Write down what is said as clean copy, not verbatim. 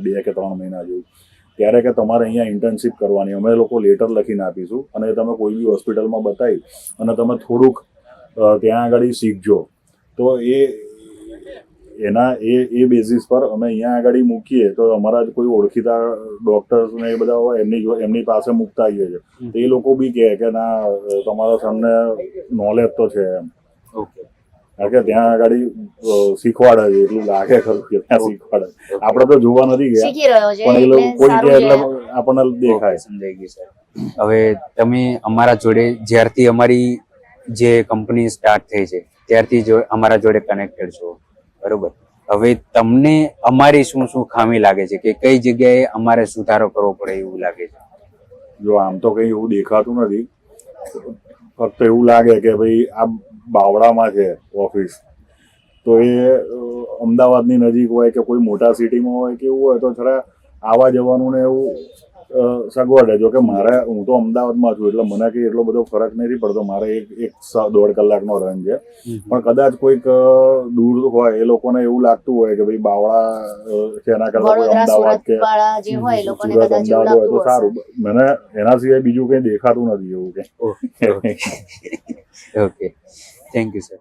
2 કે 3 મહિના જેવું, ત્યારે કે તમારે અહીંયા ઇન્ટર્નશીપ કરવાની, અમે લોકો લેટર લખીને આપીશું અને તમે કોઈ બી હોસ્પિટલમાં બતાવી અને તમે થોડુંક ત્યાં આગળ શીખજો, તો એ બેઝિસ પર અમે અહીંયા આગળ મૂકીએ તો અમારા કોઈ ઓળખીતા ડૉક્ટર્સ ને એ બધા હોય એમની પાસે મૂકતા આવીએ છીએ, તો એ લોકો બી કહે કે ના તમારા સમને નોલેજ તો છે એમ. ઓકે. કારણ કે ત્યાં આગળ શીખવાડે છે, એટલું લાગે ખરું કે ત્યાં શીખવાડે. આપણે તો જોવા નથી ગયા, પણ એ લોકો કોઈ કે એટલે આપણને દેખાય. સમજાઈ ગયું સર. હવે તમે અમારા જોડે જ્યારથી અમારી જે કંપની સ્ટાર્ટ થઈ છે ત્યારથી અમારા જોડે કનેક્ટેડ છો, બરોબર? હવે તમને અમારી શું શું ખામી લાગે છે કે કઈ જગ્યાએ અમારે સુધારો કરવો પડે એવું લાગે છે? જો આમ તો કઈ એવું દેખાતું નથી, ફક્ત એવું લાગે કે ભાઈ આ બાવળામાં છે ઓફિસ, તો એ અમદાવાદની નજીક હોય કે કોઈ મોટા સિટીમાં હોય કે એવું હોય તો થોડા આવવા જવાનું ને એવું સગવડ. જો કે હું તો અમદાવાદમાં છું એટલે મને કંઈ એટલો બધો ફરક નથી પડતો, મારે 1.5 કલાકનો રન છે. પણ કદાચ કોઈક દૂર હોય એ લોકોને એવું લાગતું હોય કે ભાઈ બાવળા છે એના કરતાં કોઈ અમદાવાદ કે સુરત અમદાવાદ હોય તો સારું. મને એના સિવાય બીજું કંઈ દેખાતું નથી એવું કે. Okay, thank you sir.